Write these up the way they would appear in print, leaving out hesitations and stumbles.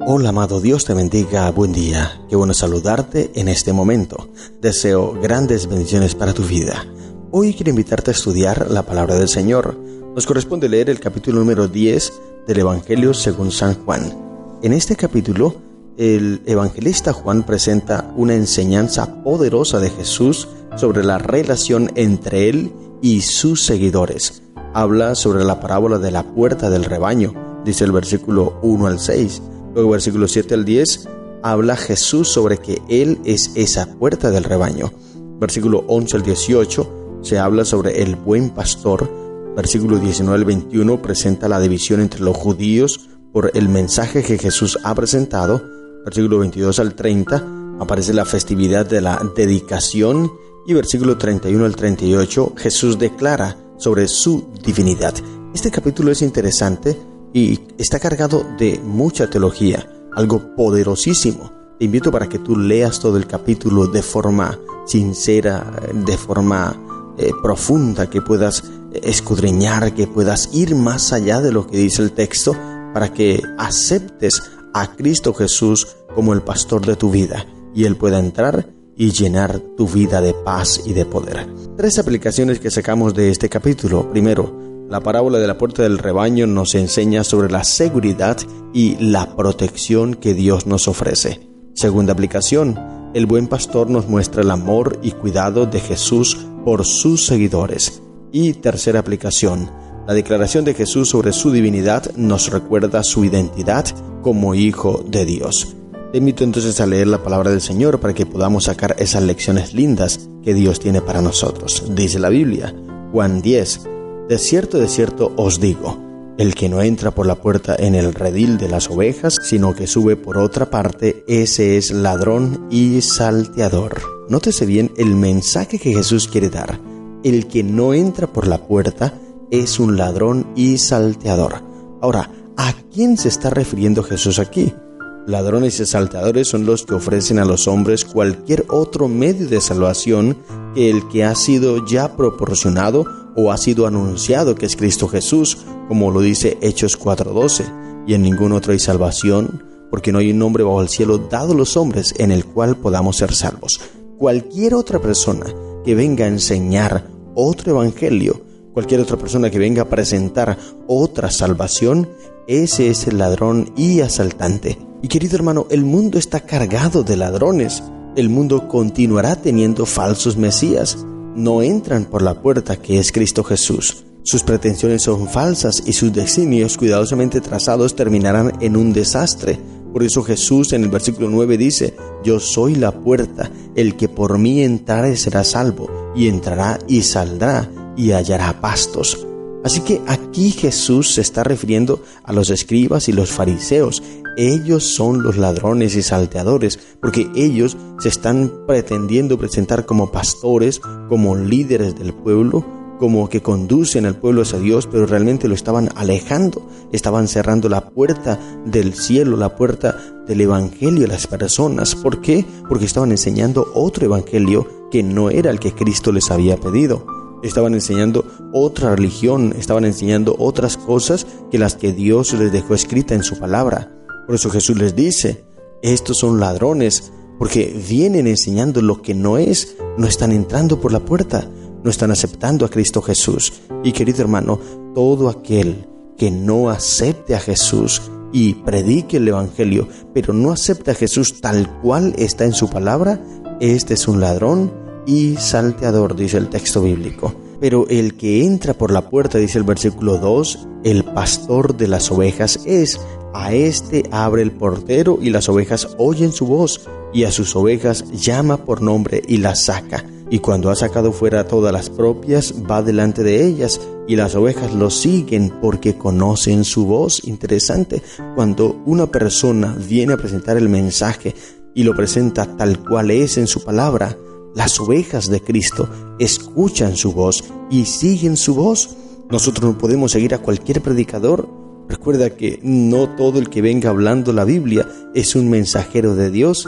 Hola amado, Dios te bendiga, buen día. Qué bueno saludarte en este momento. Deseo grandes bendiciones para tu vida. Hoy quiero invitarte a estudiar la palabra del Señor. Nos corresponde leer el capítulo número 10 del Evangelio según San Juan. En este capítulo, el evangelista Juan presenta una enseñanza poderosa de Jesús sobre la relación entre él y sus seguidores. Habla sobre la parábola de la puerta del rebaño, dice el versículo 1 al 6. Luego, versículos 7 al 10, habla Jesús sobre que Él es esa puerta del rebaño. Versículo 11 al 18, se habla sobre el buen pastor. Versículo 19 al 21, presenta la división entre los judíos por el mensaje que Jesús ha presentado. Versículo 22 al 30, aparece la festividad de la dedicación. Y versículo 31 al 38, Jesús declara sobre su divinidad. Este capítulo es interesante y está cargado de mucha teología, algo poderosísimo. Te invito para que tú leas todo el capítulo de forma sincera, de forma profunda, que puedas escudriñar, que puedas ir más allá de lo que dice el texto, para que aceptes a Cristo Jesús como el pastor de tu vida y Él pueda entrar y llenar tu vida de paz y de poder. 3 aplicaciones que sacamos de este capítulo. Primero, la parábola de la puerta del rebaño nos enseña sobre la seguridad y la protección que Dios nos ofrece. Segunda aplicación, el buen pastor nos muestra el amor y cuidado de Jesús por sus seguidores. Y tercera aplicación, la declaración de Jesús sobre su divinidad nos recuerda su identidad como Hijo de Dios. Te invito entonces a leer la palabra del Señor para que podamos sacar esas lecciones lindas que Dios tiene para nosotros. Dice la Biblia, Juan 10, de cierto os digo, el que no entra por la puerta en el redil de las ovejas, sino que sube por otra parte, ese es ladrón y salteador. Nótese bien el mensaje que Jesús quiere dar. El que no entra por la puerta es un ladrón y salteador. Ahora, ¿a quién se está refiriendo Jesús aquí? Ladrones y salteadores son los que ofrecen a los hombres cualquier otro medio de salvación que el que ha sido ya proporcionado o ha sido anunciado, que es Cristo Jesús, como lo dice Hechos 4:12. Y en ningún otro hay salvación, porque no hay un nombre bajo el cielo dado a los hombres en el cual podamos ser salvos. Cualquier otra persona que venga a enseñar otro evangelio, cualquier otra persona que venga a presentar otra salvación, ese es el ladrón y asaltante. Y querido hermano, el mundo está cargado de ladrones. El mundo continuará teniendo falsos mesías. No entran por la puerta que es Cristo Jesús. Sus pretensiones son falsas y sus designios cuidadosamente trazados terminarán en un desastre. Por eso Jesús en el versículo 9 dice, yo soy la puerta, el que por mí entrare será salvo, y entrará y saldrá y hallará pastos. Así que aquí Jesús se está refiriendo a los escribas y los fariseos. Ellos son los ladrones y salteadores, porque ellos se están pretendiendo presentar como pastores, como líderes del pueblo, como que conducen al pueblo hacia Dios, pero realmente lo estaban alejando, estaban cerrando la puerta del cielo, la puerta del evangelio a las personas. ¿Por qué? Porque estaban enseñando otro evangelio que no era el que Cristo les había pedido. Estaban enseñando otra religión, estaban enseñando otras cosas que las que Dios les dejó escrita en su palabra. Por eso Jesús les dice, estos son ladrones, porque vienen enseñando lo que no es, no están entrando por la puerta, no están aceptando a Cristo Jesús. Y querido hermano, todo aquel que no acepte a Jesús y predique el evangelio, pero no acepta a Jesús tal cual está en su palabra, este es un ladrón y salteador, dice el texto bíblico. Pero el que entra por la puerta, dice el versículo 2, el pastor de las ovejas es. A este abre el portero y las ovejas oyen su voz, y a sus ovejas llama por nombre y las saca. Y cuando ha sacado fuera todas las propias, va delante de ellas, y las ovejas lo siguen porque conocen su voz. Interesante, cuando una persona viene a presentar el mensaje y lo presenta tal cual es en su palabra, las ovejas de Cristo escuchan su voz y siguen su voz. Nosotros no podemos seguir a cualquier predicador. Recuerda que no todo el que venga hablando la Biblia es un mensajero de Dios,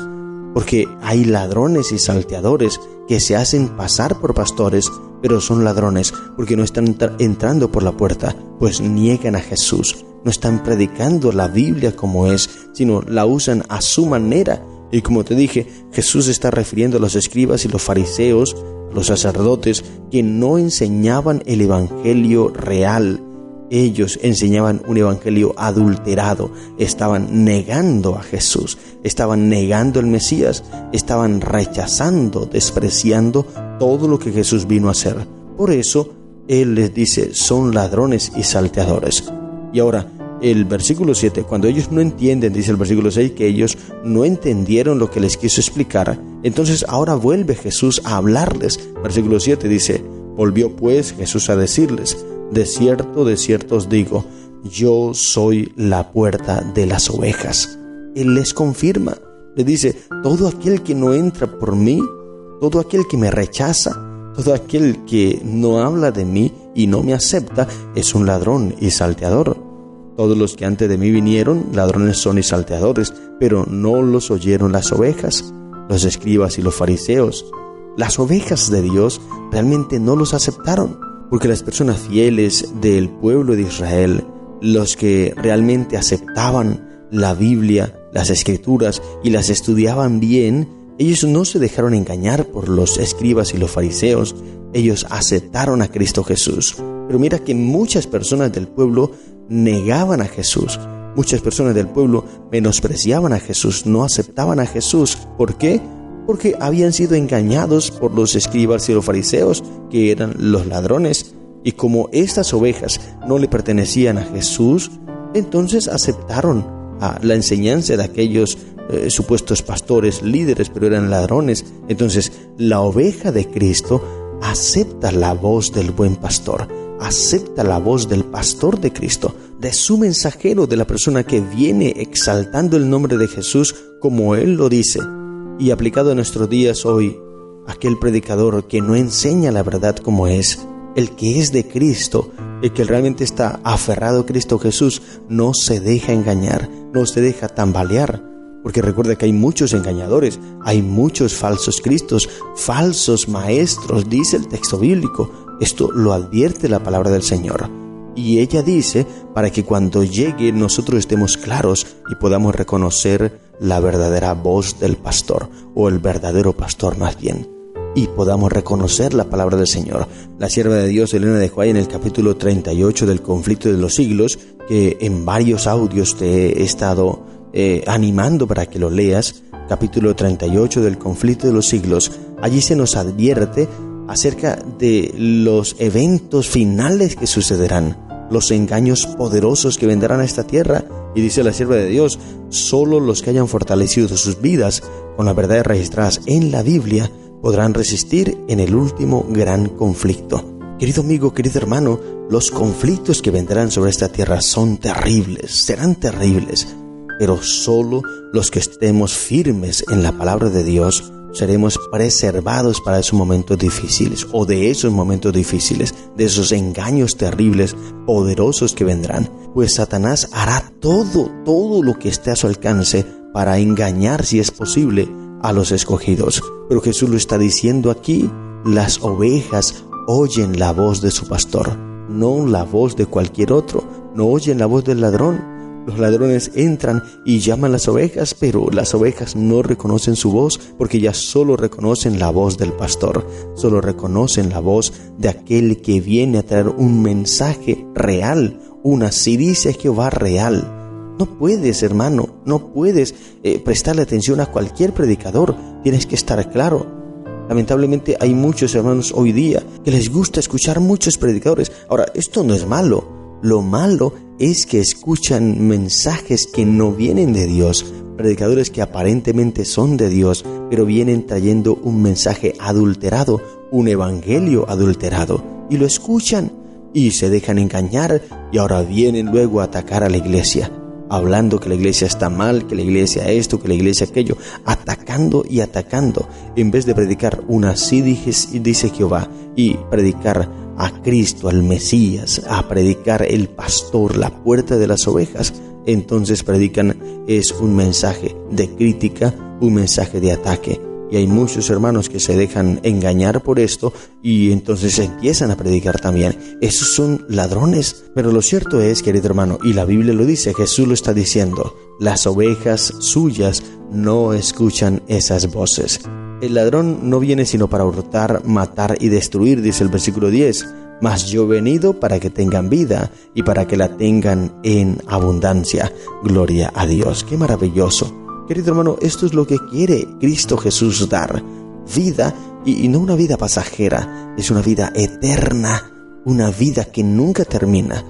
porque hay ladrones y salteadores que se hacen pasar por pastores, pero son ladrones porque no están entrando por la puerta, pues niegan a Jesús. no están predicando la Biblia como es, sino la usan a su manera. Y como te dije, Jesús está refiriendo a los escribas y los fariseos, los sacerdotes, que no enseñaban el evangelio real. Ellos enseñaban un evangelio adulterado, estaban negando a Jesús, estaban negando al Mesías, estaban rechazando, despreciando todo lo que Jesús vino a hacer. Por eso, Él les dice, son ladrones y salteadores. Y ahora, el versículo 7, cuando ellos no entienden, dice el versículo 6, que ellos no entendieron lo que les quiso explicar, entonces ahora vuelve Jesús a hablarles. Versículo 7 dice, volvió pues Jesús a decirles, de cierto os digo, yo soy la puerta de las ovejas. Él les confirma, le dice, todo aquel que no entra por mí, todo aquel que me rechaza, todo aquel que no habla de mí y no me acepta, es un ladrón y salteador. Todos los que antes de mí vinieron, ladrones son y salteadores, pero no los oyeron las ovejas, los escribas y los fariseos. Las ovejas de Dios realmente no los aceptaron, porque las personas fieles del pueblo de Israel, los que realmente aceptaban la Biblia, las Escrituras y las estudiaban bien, ellos no se dejaron engañar por los escribas y los fariseos. Ellos aceptaron a Cristo Jesús. Pero mira que muchas personas del pueblo negaban a Jesús. Muchas personas del pueblo menospreciaban a Jesús, no aceptaban a Jesús. ¿Por qué? Porque habían sido engañados por los escribas y los fariseos, que eran los ladrones. Y como estas ovejas no le pertenecían a Jesús, entonces aceptaron la enseñanza de aquellos supuestos pastores, líderes, pero eran ladrones. Entonces la oveja de Cristo acepta la voz del buen pastor, acepta la voz del pastor de Cristo, de su mensajero, de la persona que viene exaltando el nombre de Jesús como Él lo dice. Y aplicado a nuestros días hoy, aquel predicador que no enseña la verdad como es, el que es de Cristo, el que realmente está aferrado a Cristo Jesús, no se deja engañar, no se deja tambalear. Porque recuerda que hay muchos engañadores, hay muchos falsos cristos, falsos maestros, dice el texto bíblico. Esto lo advierte la palabra del Señor. Y ella dice, para que cuando llegue nosotros estemos claros y podamos reconocer la verdadera voz del pastor, o el verdadero pastor más bien, y podamos reconocer la palabra del Señor. La sierva de Dios, Elena de White, en el capítulo 38 del conflicto de los siglos, que en varios audios te he estado animando para que lo leas, capítulo 38 del conflicto de los siglos, allí se nos advierte acerca de los eventos finales que sucederán, los engaños poderosos que vendrán a esta tierra. Y dice la sierva de Dios, solo los que hayan fortalecido sus vidas con las verdades registradas en la Biblia podrán resistir en el último gran conflicto. Querido amigo, querido hermano, los conflictos que vendrán sobre esta tierra son terribles, serán terribles, pero solo los que estemos firmes en la palabra de Dios seremos preservados para esos momentos difíciles, o de esos momentos difíciles, de esos engaños terribles, poderosos que vendrán. Pues Satanás hará todo lo que esté a su alcance para engañar, si es posible, a los escogidos. Pero Jesús lo está diciendo aquí, las ovejas oyen la voz de su pastor, no la voz de cualquier otro, no oyen la voz del ladrón. Los ladrones entran y llaman a las ovejas, pero las ovejas no reconocen su voz, porque ya solo reconocen la voz del pastor, solo reconocen la voz de aquel que viene a traer un mensaje real, una así dice Jehová real. No puedes, hermano, no puedes prestarle atención a cualquier predicador, tienes que estar claro. Lamentablemente hay muchos hermanos hoy día que les gusta escuchar muchos predicadores. Ahora, esto no es malo. Lo malo es que escuchan mensajes que no vienen de Dios, predicadores que aparentemente son de Dios, pero vienen trayendo un mensaje adulterado, un evangelio adulterado, y lo escuchan y se dejan engañar, y ahora vienen luego a atacar a la iglesia, hablando que la iglesia está mal, que la iglesia esto, que la iglesia aquello, atacando y atacando, en vez de predicar una así dice Jehová, y predicar a Cristo, al Mesías, a predicar el pastor, la puerta de las ovejas. Entonces predican es un mensaje de crítica, un mensaje de ataque. Y hay muchos hermanos que se dejan engañar por esto y entonces empiezan a predicar también. Esos son ladrones. Pero lo cierto es, querido hermano, y la Biblia lo dice, Jesús lo está diciendo, las ovejas suyas no escuchan esas voces. El ladrón no viene sino para hurtar, matar y destruir, dice el versículo 10. Mas yo he venido para que tengan vida y para que la tengan en abundancia. Gloria a Dios. ¡Qué maravilloso! Querido hermano, esto es lo que quiere Cristo Jesús dar. Vida, y no una vida pasajera, es una vida eterna, una vida que nunca termina.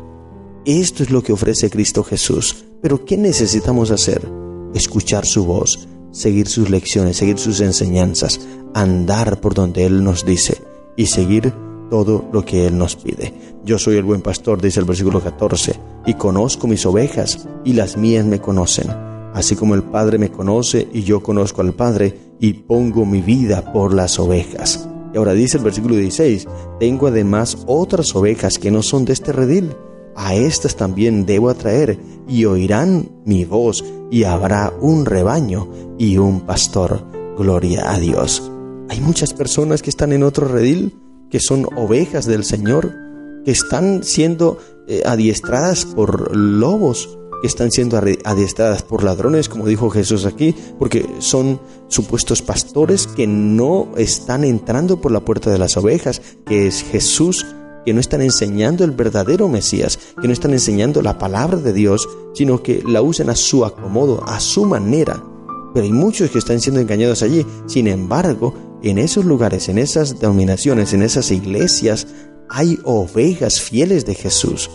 Esto es lo que ofrece Cristo Jesús. Pero ¿qué necesitamos hacer? Escuchar su voz, seguir sus lecciones, seguir sus enseñanzas, andar por donde Él nos dice y seguir todo lo que Él nos pide. Yo soy el buen pastor, dice el versículo 14, y conozco mis ovejas, y las mías me conocen, así como el Padre me conoce, y yo conozco al Padre, y pongo mi vida por las ovejas. Y ahora dice el versículo 16, tengo además otras ovejas que no son de este redil, a estas también debo atraer, y oirán mi voz, y habrá un rebaño y un pastor. Gloria a Dios. Hay muchas personas que están en otro redil, que son ovejas del Señor, que están siendo adiestradas por lobos, que están siendo adiestradas por ladrones, como dijo Jesús aquí, porque son supuestos pastores que no están entrando por la puerta de las ovejas, que es Jesús, que no están enseñando el verdadero Mesías, que no están enseñando la palabra de Dios, sino que la usan a su acomodo, a su manera. Pero hay muchos que están siendo engañados allí. Sin embargo, en esos lugares, en esas denominaciones, en esas iglesias, hay ovejas fieles de Jesús,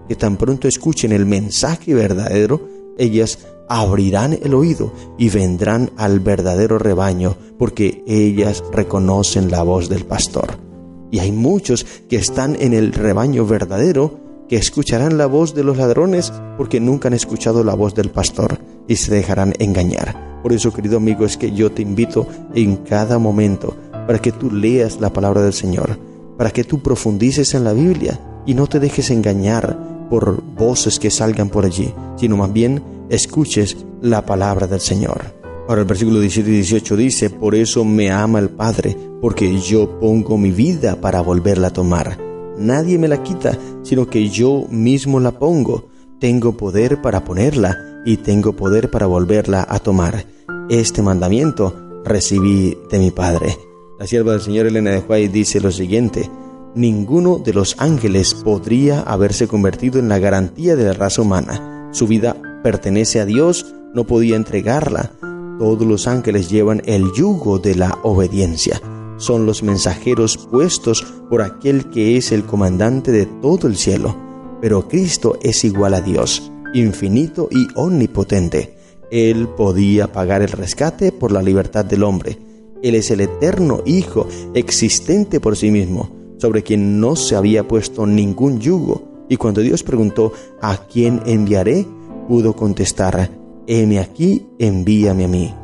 que tan pronto escuchen el mensaje verdadero, ellas abrirán el oído y vendrán al verdadero rebaño, porque ellas reconocen la voz del pastor. Y hay muchos que están en el rebaño verdadero, que escucharán la voz de los ladrones, porque nunca han escuchado la voz del pastor y se dejarán engañar. Por eso, querido amigo, es que yo te invito en cada momento para que tú leas la palabra del Señor, para que tú profundices en la Biblia y no te dejes engañar por voces que salgan por allí, sino más bien escuches la palabra del Señor. Ahora el versículo 17 y 18 dice, por eso me ama el Padre, porque yo pongo mi vida para volverla a tomar. Nadie me la quita, sino que yo mismo la pongo. Tengo poder para ponerla y tengo poder para volverla a tomar. Este mandamiento recibí de mi Padre. La sierva del Señor Elena de White dice lo siguiente: ninguno de los ángeles podría haberse convertido en la garantía de la raza humana. Su vida pertenece a Dios, no podía entregarla. Todos los ángeles llevan el yugo de la obediencia. Son los mensajeros puestos por aquel que es el comandante de todo el cielo. Pero Cristo es igual a Dios, infinito y omnipotente. Él podía pagar el rescate por la libertad del hombre. Él es el eterno Hijo, existente por sí mismo, sobre quien no se había puesto ningún yugo. Y cuando Dios preguntó, ¿a quién enviaré?, pudo contestar, heme aquí, envíame a mí.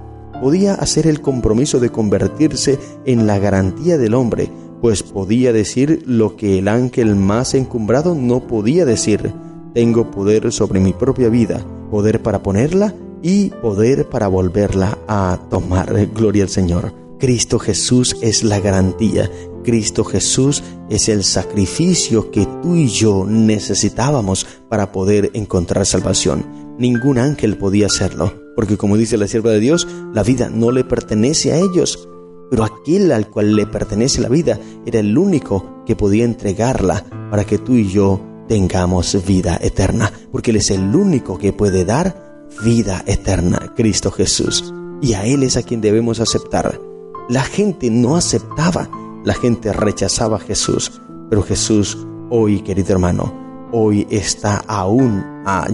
Podía hacer el compromiso de convertirse en la garantía del hombre, pues podía decir lo que el ángel más encumbrado no podía decir. Tengo poder sobre mi propia vida, poder para ponerla y poder para volverla a tomar. Gloria al Señor. Cristo Jesús es la garantía. Cristo Jesús es el sacrificio que tú y yo necesitábamos para poder encontrar salvación. Ningún ángel podía hacerlo, porque como dice la sierva de Dios, la vida no le pertenece a ellos. Pero aquel al cual le pertenece la vida era el único que podía entregarla para que tú y yo tengamos vida eterna, porque Él es el único que puede dar vida eterna, Cristo Jesús. Y a Él es a quien debemos aceptar. La gente no aceptaba, la gente rechazaba a Jesús, pero Jesús hoy, querido hermano, hoy está aún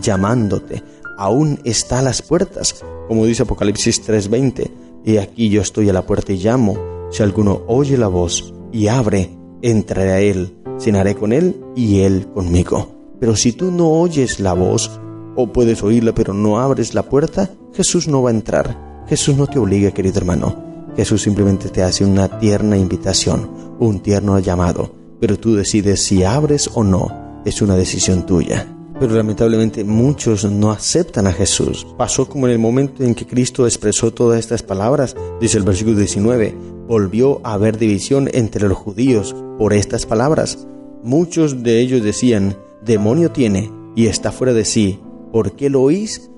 llamándote, aún está a las puertas, como dice Apocalipsis 3:20, he aquí yo estoy a la puerta y llamo, si alguno oye la voz y abre, entraré a él, cenaré con él y él conmigo. Pero si tú no oyes la voz, o puedes oírla pero no abres la puerta, Jesús no va a entrar. Jesús no te obliga, querido hermano. Jesús simplemente te hace una tierna invitación, un tierno llamado, pero tú decides si abres o no, es una decisión tuya. Pero lamentablemente muchos no aceptan a Jesús. Pasó como en el momento en que Cristo expresó todas estas palabras, dice el versículo 19, volvió a haber división entre los judíos por estas palabras. Muchos de ellos decían, demonio tiene y está fuera de sí, ¿por qué lo oís?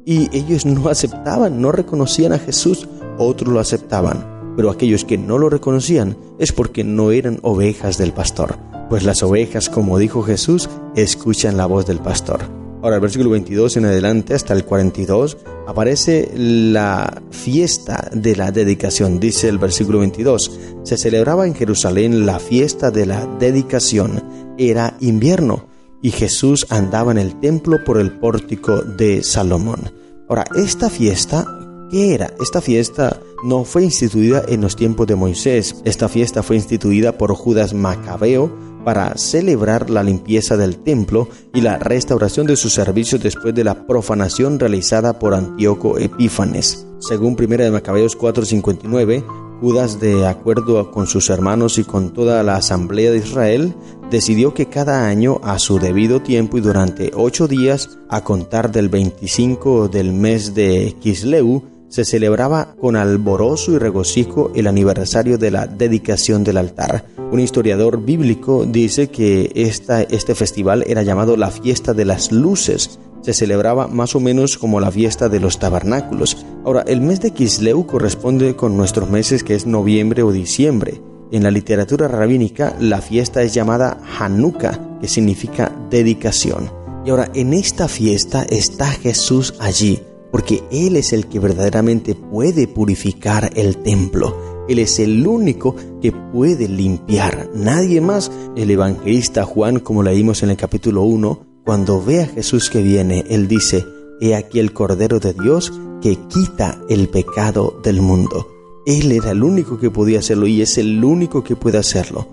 Y ellos no aceptaban, no reconocían a Jesús, otros lo aceptaban. Pero aquellos que no lo reconocían es porque no eran ovejas del pastor. Pues las ovejas, como dijo Jesús, escuchan la voz del pastor. Ahora, el versículo 22 en adelante hasta el 42, aparece la fiesta de la dedicación. Dice el versículo 22, se celebraba en Jerusalén la fiesta de la dedicación. Era invierno y Jesús andaba en el templo por el pórtico de Salomón. Ahora, esta fiesta, ¿qué era? Esta fiesta no fue instituida en los tiempos de Moisés. Esta fiesta fue instituida por Judas Macabeo para celebrar la limpieza del templo y la restauración de sus servicios después de la profanación realizada por Antíoco Epífanes. Según 1 de Macabeos 4:59, Judas, de acuerdo con sus hermanos y con toda la asamblea de Israel, decidió que cada año, a su debido tiempo y durante 8 días, a contar del 25 del mes de Quisleu, se celebraba con alborozo y regocijo el aniversario de la dedicación del altar. Un historiador bíblico dice que este festival era llamado la fiesta de las luces. Se celebraba más o menos como la fiesta de los tabernáculos. Ahora, el mes de Quisleu corresponde con nuestros meses, que es noviembre o diciembre. En la literatura rabínica, la fiesta es llamada Hanukkah, que significa dedicación. Y ahora, en esta fiesta está Jesús allí, porque Él es el que verdaderamente puede purificar el templo. Él es el único que puede limpiar. Nadie más. El evangelista Juan, como leímos en el capítulo 1, cuando ve a Jesús que viene, él dice, he aquí el Cordero de Dios que quita el pecado del mundo. Él era el único que podía hacerlo y es el único que puede hacerlo.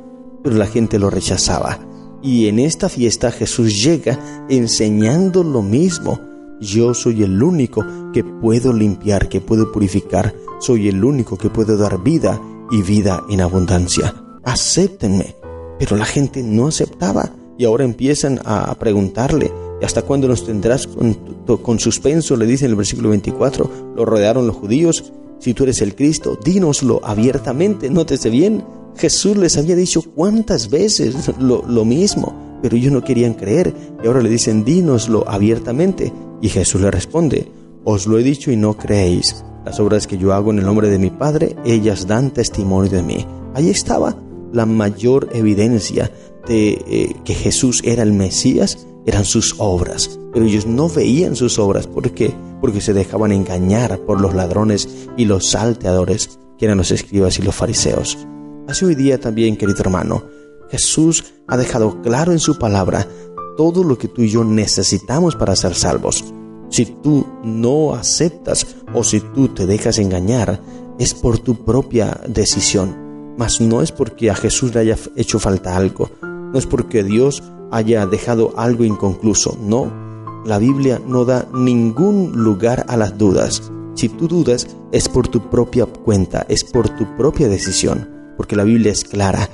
Pero la gente lo rechazaba. Y en esta fiesta Jesús llega enseñando lo mismo. Yo soy el único que puedo limpiar, que puedo purificar. Soy el único que puedo dar vida y vida en abundancia. Acéptenme. Pero la gente no aceptaba. Y ahora empiezan a preguntarle, ¿hasta cuándo nos tendrás con suspenso? Le dice en el versículo 24, lo rodearon los judíos. Si tú eres el Cristo, dínoslo abiertamente. Nótese bien, Jesús les había dicho cuántas veces lo mismo, pero ellos no querían creer. Y ahora le dicen, dínoslo abiertamente. Y Jesús le responde, os lo he dicho y no creéis. Las obras que yo hago en el nombre de mi Padre, ellas dan testimonio de mí. Ahí estaba la mayor evidencia de que Jesús era el Mesías, eran sus obras. Pero ellos no veían sus obras. ¿Por qué? Porque se dejaban engañar por los ladrones y los salteadores, que eran los escribas y los fariseos. Así hoy día también, querido hermano, Jesús ha dejado claro en su palabra todo lo que tú y yo necesitamos para ser salvos. Si tú no aceptas o si tú te dejas engañar, es por tu propia decisión. Mas no es porque a Jesús le haya hecho falta algo. No es porque Dios haya dejado algo inconcluso. No, la Biblia no da ningún lugar a las dudas. Si tú dudas, es por tu propia cuenta, es por tu propia decisión. Porque la Biblia es clara.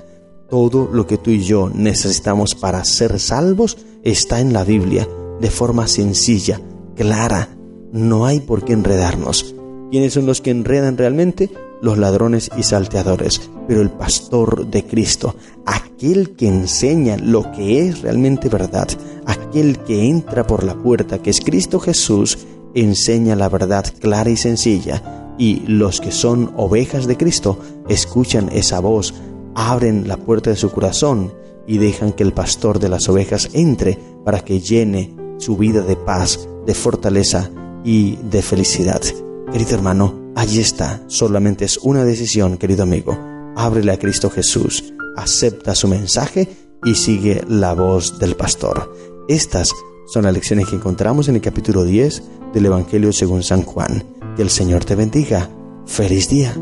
Todo lo que tú y yo necesitamos para ser salvos está en la Biblia, de forma sencilla, clara. No hay por qué enredarnos. ¿Quiénes son los que enredan realmente? Los ladrones y salteadores. Pero el pastor de Cristo, aquel que enseña lo que es realmente verdad, aquel que entra por la puerta, que es Cristo Jesús, enseña la verdad clara y sencilla. Y los que son ovejas de Cristo escuchan esa voz, abren la puerta de su corazón y dejan que el pastor de las ovejas entre para que llene su vida de paz, de fortaleza y de felicidad. Querido hermano, allí está. Solamente es una decisión, querido amigo. Ábrele a Cristo Jesús, acepta su mensaje y sigue la voz del pastor. Estas son las lecciones que encontramos en el capítulo 10 del Evangelio según San Juan. Que el Señor te bendiga. ¡Feliz día!